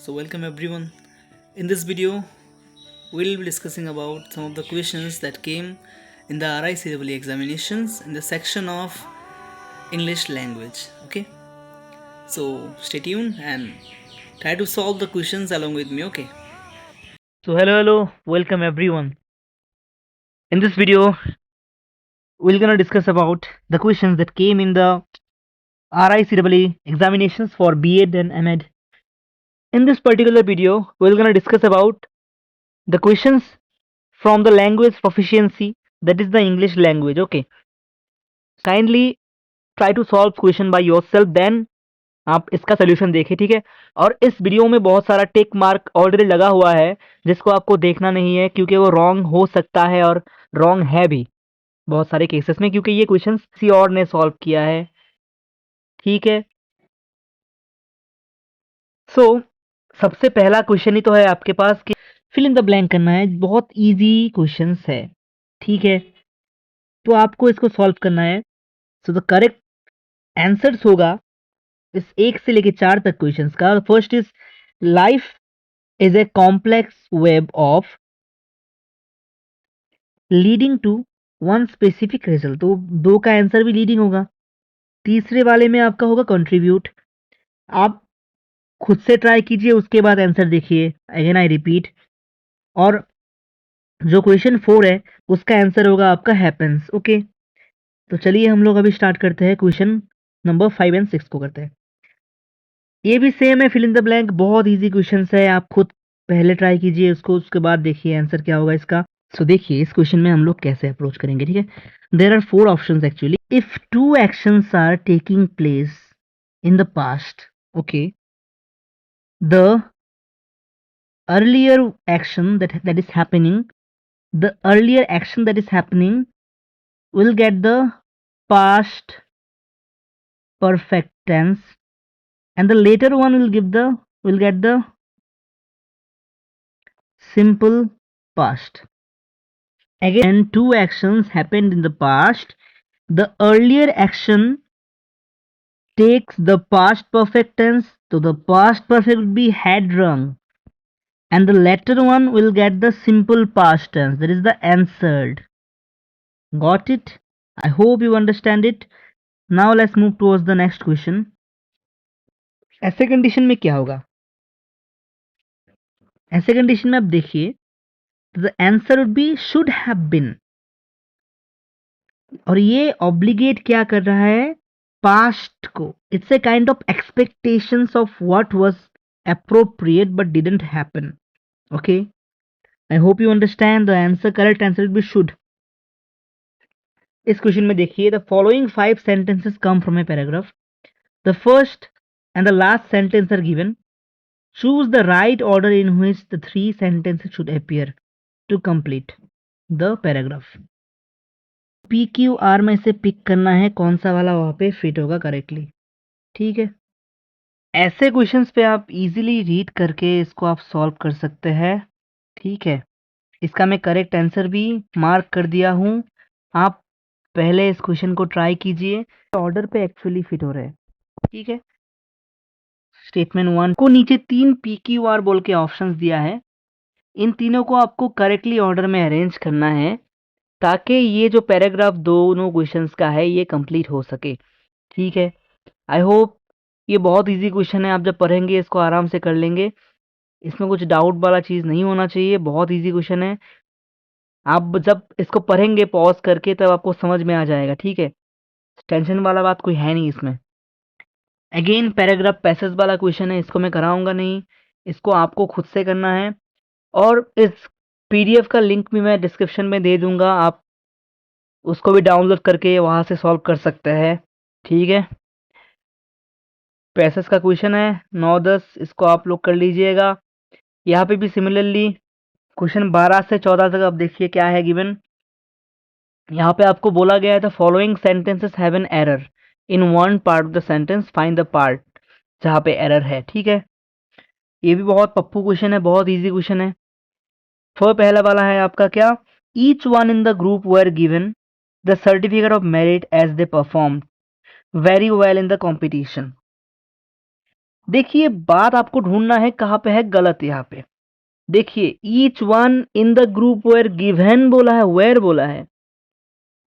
So welcome everyone. In this video, we'll be discussing about some of the questions that came in the RICEE examinations in the section of English language. Okay, so stay tuned and try to solve the questions along with me. Okay. So hello, welcome everyone. In this video, we're gonna discuss about the questions that came in the RICEE examinations for B.Ed and M.Ed. In this particular video, we're gonna discuss about the questions from the language proficiency, that is the English language. Okay, kindly try to solve question by yourself, then आप इसका solution देखें, ठीक है। और इस video में बहुत सारा टिक मार्क ऑलरेडी लगा हुआ है जिसको आपको देखना नहीं है, क्योंकि वो रॉन्ग हो सकता है और रॉन्ग है भी बहुत सारे केसेस में, क्योंकि ये क्वेश्चन किसी और ने सॉल्व किया है, ठीक है। सो सबसे पहला क्वेश्चन ही तो है आपके पास कि फिल इन द ब्लैंक करना है। बहुत इजी क्वेश्चंस है, ठीक है, तो आपको इसको सॉल्व करना है। सो द करेक्ट आंसर्स होगा इस 1 से लेके 4 तक क्वेश्चंस का। First is life is a complex web of leading to one specific result, तो 2 का आंसर भी लीडिंग होगा। तीसरे वाले में आपका होगा कंट्रीब्यूट। आप खुद से ट्राई कीजिए, उसके बाद आंसर देखिए, अगेन आई रिपीट। और जो क्वेश्चन 4 है उसका आंसर होगा आपका हैपेंस। ओके, तो चलिए हम लोग अभी स्टार्ट करते हैं, क्वेश्चन नंबर 5 एंड 6 को करते हैं। ये भी सेम है, फिल इन द ब्लैंक, बहुत इजी क्वेश्चन है। आप खुद पहले ट्राई कीजिए उसको, उसके बाद देखिए आंसर क्या होगा इसका। सो देखिए इस क्वेश्चन में हम लोग कैसे अप्रोच करेंगे, ठीक है। There are 4 options actually. If 2 actions are taking place in the past, okay, the earlier action that is happening, the earlier action that is happening will get the past perfect tense, and the later one will get the simple past. Again, 2 actions happened in the past, the earlier action takes the past perfect tense, so the past perfect will be had rung, and the later one will get the simple past tense, that is the answered. Got it? I hope you understand it. Now let's move towards the next question. ऐसे condition में क्या होगा? ऐसे condition में आप देखिए, the answer would be should have been, और ये ऑब्लिगेट क्या कर रहा है? पास्ट को। It's a kind of expectations of what was appropriate but didn't happen. Okay, I hope you understand. The answer, correct answer will be should. इस question में देखिए, the following 5 sentences come from a paragraph. The first and the last sentence are given. Choose the right order in which the 3 sentences should appear to complete the paragraph. PQR में से pick करना है कौन सा वाला वहाँ पे fit होगा करेक्टली, ठीक है। ऐसे क्वेश्चंस पे आप इजीली रीड करके इसको आप सॉल्व कर सकते हैं, ठीक है। इसका मैं करेक्ट आंसर भी मार्क कर दिया हूँ। आप पहले इस क्वेश्चन को ट्राई कीजिए, ऑर्डर पे एक्चुअली फिट हो रहे हैं, ठीक है। स्टेटमेंट 1 को नीचे 3 PQR बोल के ऑप्शंस दिया है, इन तीनों को आपको करेक्टली ऑर्डर में अरेंज करना है ताकि ये जो पैराग्राफ दोनों क्वेश्चंस का है ये कंप्लीट हो सके, ठीक है। आई होप ये बहुत इजी क्वेश्चन है, आप जब पढ़ेंगे इसको आराम से कर लेंगे, इसमें कुछ डाउट वाला चीज़ नहीं होना चाहिए, बहुत इजी क्वेश्चन है। आप जब इसको पढ़ेंगे पॉज करके तब आपको समझ में आ जाएगा, ठीक है। टेंशन वाला बात कोई है नहीं इसमें। अगेन पैराग्राफ पैसेज वाला क्वेश्चन है, इसको मैं कराऊंगा नहीं, इसको आपको खुद से करना है। और इस पीडीएफ का लिंक भी मैं डिस्क्रिप्शन में दे दूंगा, आप उसको भी डाउनलोड करके वहां से सॉल्व कर सकते हैं, ठीक है। पैसेज का क्वेश्चन है 9-10, इसको आप लोग कर लीजिएगा। यहाँ पे भी सिमिलरली क्वेश्चन 12 से 14 तक आप देखिए क्या है गिवन। यहाँ पे आपको बोला गया है the following sentences have an error in one part of the sentence, find the part जहाँ पे एरर है, ठीक है। ये भी बहुत पप्पू क्वेश्चन है, बहुत इजी क्वेश्चन है। पहला वाला है आपका क्या, each one in the group were given the certificate of merit as they perform very well in the competition. देखिए बात आपको ढूंढना है कहाँ पे है गलत यहाँ पे। देखिए each one in the group where given बोला है, वेयर बोला है।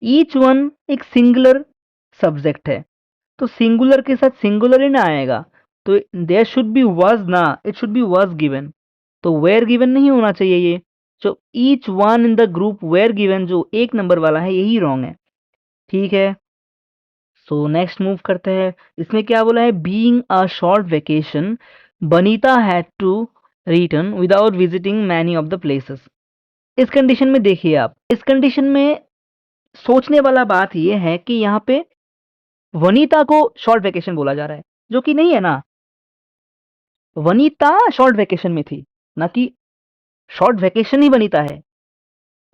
ईच वन एक सिंगुलर सब्जेक्ट है, तो सिंगुलर के साथ सिंगुलर ही ना आएगा, तो देयर शुड बी वाज ना, it should be was given, तो वेयर गिवन नहीं होना चाहिए ये। जो each one in the group where given जो एक नंबर वाला है यही रॉन्ग है। ठीक है, सो नेक्स्ट मूव करते हैं। इसमें क्या बोला है, being a short vacation Banita had to return without visiting many of the places. इस कंडीशन में देखिए आप, इस कंडीशन में सोचने वाला बात यह है कि यहाँ पे वनीता को शॉर्ट वेकेशन बोला जा रहा है, जो कि नहीं है ना। वनीता शॉर्ट वेकेशन में थी, ना कि शॉर्ट वेकेशन ही वनीता है।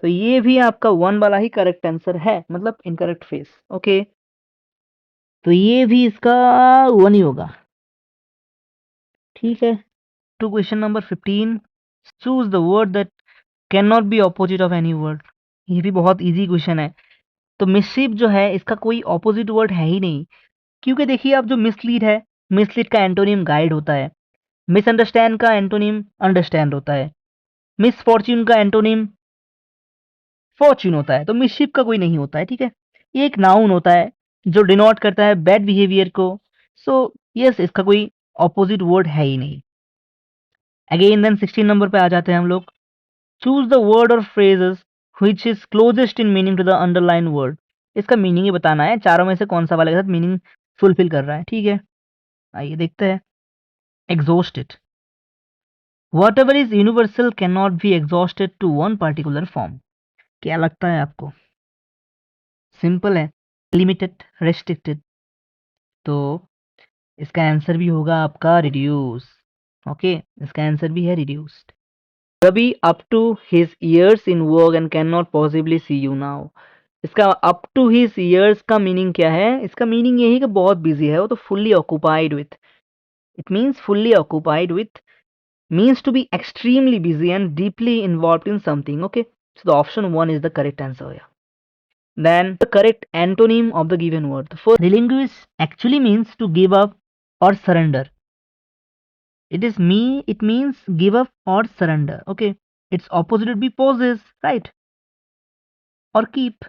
तो ये भी आपका वन वाला ही करेक्ट आंसर है, मतलब इनकरेक्ट फेस। ओके, तो ये भी इसका वन ही होगा। ठीक है, to question number 15, choose the word that can not be opposite of any word. ये भी बहुत इजी क्वेश्चन है। तो मिसशीप जो है इसका कोई ऑपोजिट वर्ड है ही नहीं, क्योंकि देखिए आप जो मिसलीड है, मिसलीड का एंटोनिम गाइड होता है, मिसअंडरस्टैंड का एंटोनिम अंडरस्टैंड होता है, मिसफॉर्च्यून का एंटोनिम फॉर्च्यून होता है, तो मिसशिप का कोई नहीं होता है। ठीक है, ये एक नाउन होता है जो डिनोट करता है बैड बिहेवियर को। सो यस, इसका कोई ऑपोजिट वर्ड है ही नहीं। अगेन देन 16 नंबर पे आ जाते हैं हम लोग। चूज द वर्ड और phrases which is closest in meaning to the underline word. इसका मीनिंग ही बताना है, चारों में से कौन सा वाले के साथ मीनिंग फुलफिल कर रहा है। ठीक है, आइए देखते हैं। Exhausted, what ever is universal can not be exhausted to one particular form. क्या लगता है आपको? सिंपल है, लिमिटेड, रेस्ट्रिक्टेड। तो इसका आंसर भी होगा आपका रिड्यूस। ओके, इसका आंसर भी है reduced. Ravi up to his ears in work and can not possibly see you now. इसका अप टू हिज ईयर्स का मीनिंग क्या है? इसका मीनिंग यही कि बहुत बिजी है वो, तो fully occupied with, it means fully occupied with means to be extremely busy and deeply involved in something. Okay, so the option 1 is the correct answer here. Then the correct antonym of the given word. The first relinquish actually means to give up or surrender. It means give up or surrender. Okay, its opposite would be possess, right? Or keep.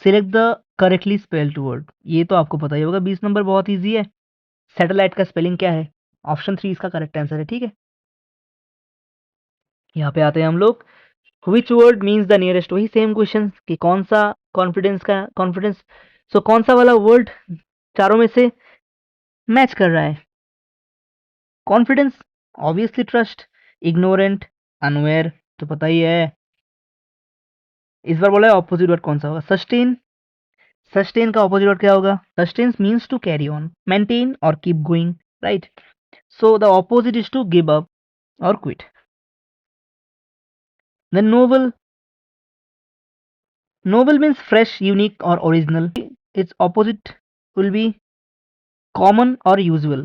Select the correctly spelled word. ये तो आपको पता ही होगा, 20 number बहुत easy है। Satellite का spelling क्या है? ऑप्शन 3 इसका करेक्ट आंसर है। ठीक है, यहाँ पे आते हैं हम लोग। Which word means the nearest, वही सेम क्वेश्चन कि कौन सा कॉन्फिडेंस, सो कौन सा वाला वर्ड चारों में से मैच कर रहा है? Confidence, obviously trust, ignorant, unaware, तो पता ही है। इस बार बोला है ऑपोजिट वर्ड कौन सा होगा? सस्टेन, सस्टेन का ऑपोजिट वर्ड क्या होगा? Sustain means to carry on, maintain और keep going, right? So the opposite is to give up और quit. Then noble, noble means fresh, unique or original. Its opposite will be common or usual.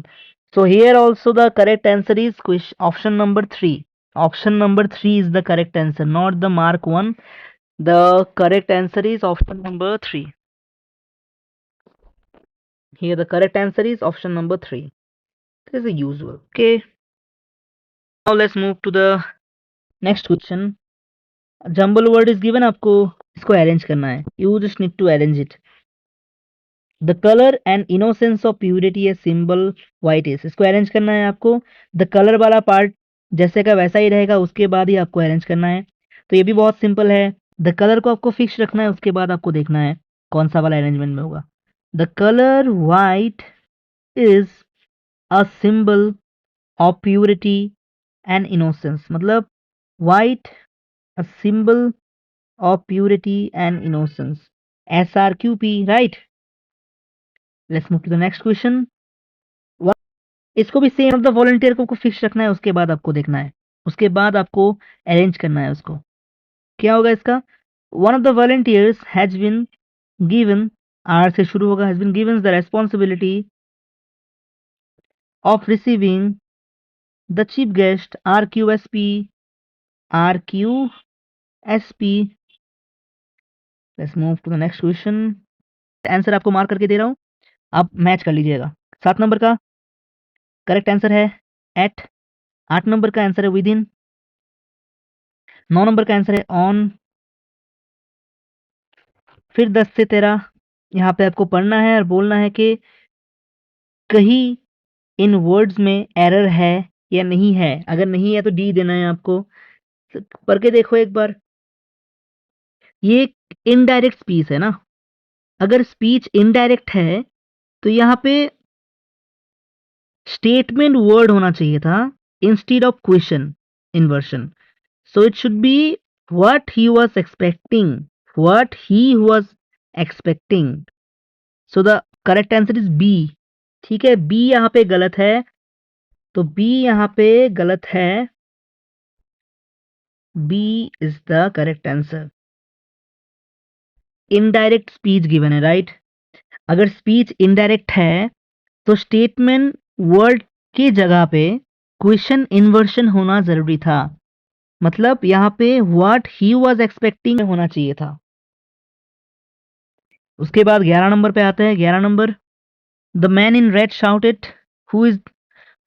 So here also the correct answer is option number 3. Option number 3 is the correct answer, not the mark 1. The correct answer is option number 3. Here the correct answer is option number 3. This is the usual. Okay. Now let's move to the next question. A jumble word is given, आपको इसको arrange करना है. You just need to arrange it. The colour and innocence of purity a symbol white is, इसको arrange करना है आपको। The colour वाला part जैसे का वैसा ही रहेगा, उसके बाद ही आपको अरेंज करना है। तो ये भी बहुत सिंपल है। द कलर को आपको फिक्स रखना है, उसके बाद आपको देखना है कौन सा वाला अरेंजमेंट में होगा। The colour white is a symbol of purity and innocence, मतलब white a symbol of purity and innocence, SRQP, right? Let's move to the next question. इसको भी सेम ऑफ द वॉलंटियर को फिक्स रखना है, उसके बाद आपको देखना है, उसके बाद आपको अरेंज करना है उसको। क्या होगा इसका? One of the volunteers has been given, R से शुरू होगा, has been given the responsibility of receiving the chief guest, RQSP, RQSP। Let's move to the next question. Answer आपको मार्क करके दे रहा हूं, आप मैच कर लीजिएगा। 7 नंबर का करेक्ट आंसर है एट। 8 नंबर का आंसर है विद इन। 9 नंबर का आंसर है ऑन। फिर 10 से 13 यहाँ पे आपको पढ़ना है और बोलना है कि कहीं इन वर्ड्स में एरर है या नहीं है। अगर नहीं है तो डी देना है आपको। पढ़ के देखो एक बार। ये एक इनडायरेक्ट स्पीच है ना। अगर स्पीच इनडायरेक्ट है तो यहाँ पे स्टेटमेंट वर्ड होना चाहिए था instead of question inversion. So it should be what he was expecting, what he was expecting. So the correct answer is B. ठीक है, बी यहाँ पे गलत है, तो बी यहाँ पे गलत है। B is the correct answer. Indirect speech given है, राइट। अगर स्पीच इनडायरेक्ट है तो स्टेटमेंट वर्ड की जगह पे क्वेश्चन इन्वर्शन होना जरूरी था। मतलब यहाँ पे व्हाट ही वाज एक्सपेक्टिंग होना चाहिए था। उसके बाद 11 नंबर पे आते हैं। 11 number, the man in red shouted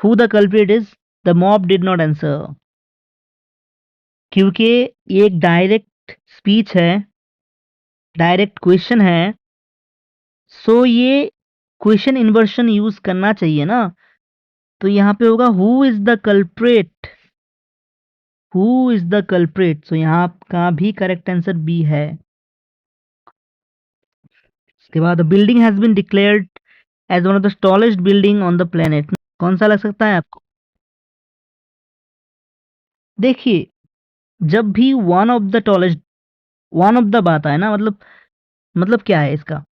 who the culprit is, the mob did not answer. क्योंकि ये एक डायरेक्ट स्पीच है, डायरेक्ट क्वेश्चन है, सो ये क्वेश्चन इन्वर्शन यूज करना चाहिए ना। तो यहाँ पे होगा who is the culprit, who is the culprit. So यहाँ का भी करेक्ट आंसर बी है। उसके बाद building has been declared as one of the tallest building on the planet. कौन सा लग सकता है आपको? देखिए, जब भी one of the tallest, one of the बात है ना, मतलब क्या है इसका?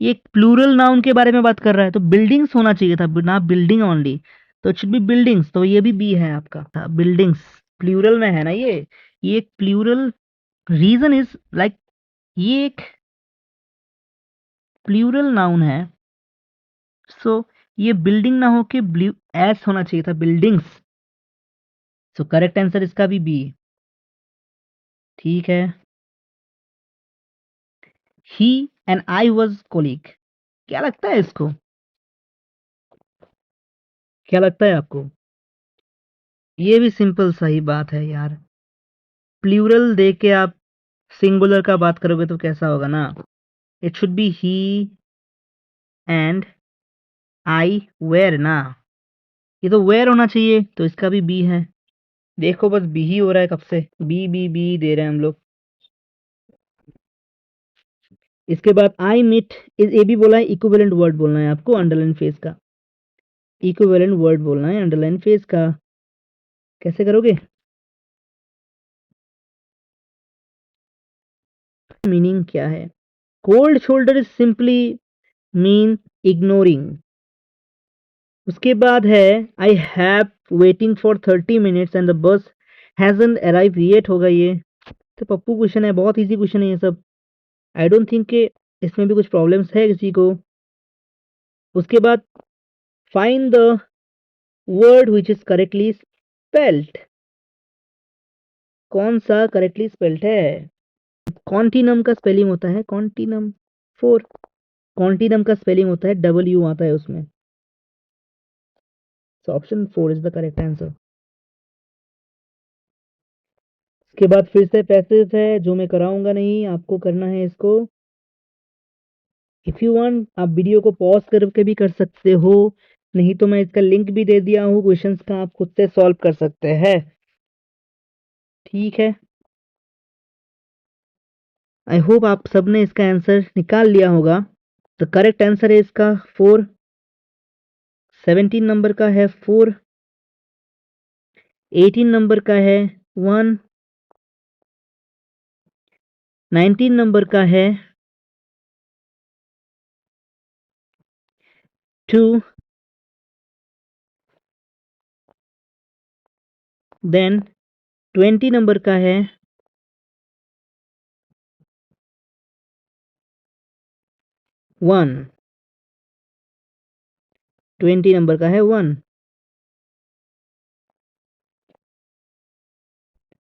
ये एक प्लूरल नाउन के बारे में बात कर रहा है, तो बिल्डिंग्स होना चाहिए था ना, बिल्डिंग ओनली। तो इट शुड बी बिल्डिंग्स, तो ये भी बी है आपका। बिल्डिंग्स प्लूरल में है ना ये एक प्लूरल। रीजन इज लाइक ये एक प्लूरल नाउन है, सो ये बिल्डिंग ना हो के एस होना चाहिए था, बिल्डिंग्स। सो करेक्ट आंसर इसका भी बी। ठीक है। ही एंड आई वॉज कोलीग, क्या लगता है इसको? क्या लगता है आपको? ये भी सिंपल सही बात है यार। प्लूरल दे के आप सिंगुलर का बात करोगे तो कैसा होगा ना। It should be he and I were ना। ये तो वेयर होना चाहिए, तो इसका भी बी है। देखो बस बी ही हो रहा है कब से, बी बी बी दे रहे हैं हम लोग। इसके बाद आई मीट इज ए भी बोला है, इक्विवेलेंट वर्ड बोलना है आपको अंडरलाइन फेस का। इक्विवेलेंट वर्ड बोलना है अंडरलाइन फेस का। कैसे करोगे? मीनिंग क्या है? Cold shoulder is simply mean ignoring. उसके बाद है I have waiting for 30 minutes and the bus hasn't arrive yet. होगा ये तो पप्पू क्वेश्चन है, बहुत इजी क्वेश्चन है ये सब। आई डोंट थिंक कि इसमें भी कुछ प्रॉब्लम्स है किसी को। उसके बाद find the word which is correctly spelled. कौन सा करेक्टली स्पेल्ड है? कॉन्टिनम का स्पेलिंग होता है कॉन्टिनम 4। कॉन्टिनम का स्पेलिंग होता है डब्ल्यू आता है उसमें। So option 4 is the correct answer. इसके बाद फिर से पैसेज है जो मैं कराऊंगा नहीं, आपको करना है इसको। इफ यू वांट आप वीडियो को पॉज करके भी कर सकते हो, नहीं तो मैं इसका लिंक भी दे दिया हूँ क्वेश्चंस का, आप खुद से सॉल्व कर सकते हैं। ठीक है, आई होप आप सबने इसका आंसर निकाल लिया होगा। तो करेक्ट आंसर है इसका 4। 17 नंबर का है 4। 18 नंबर का है 1। 19 नंबर का है 2। देन 20 नंबर का है 1। 20 नंबर का है 1।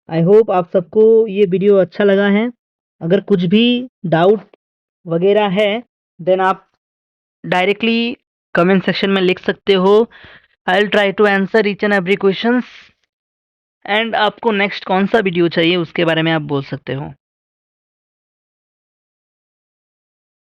आई होप आप सबको ये वीडियो अच्छा लगा है। अगर कुछ भी डाउट वगैरह है देन आप डायरेक्टली कमेंट सेक्शन में लिख सकते हो। I will try to answer each and every questions. And आपको नेक्स्ट कौन सा वीडियो चाहिए उसके बारे में आप बोल सकते हो।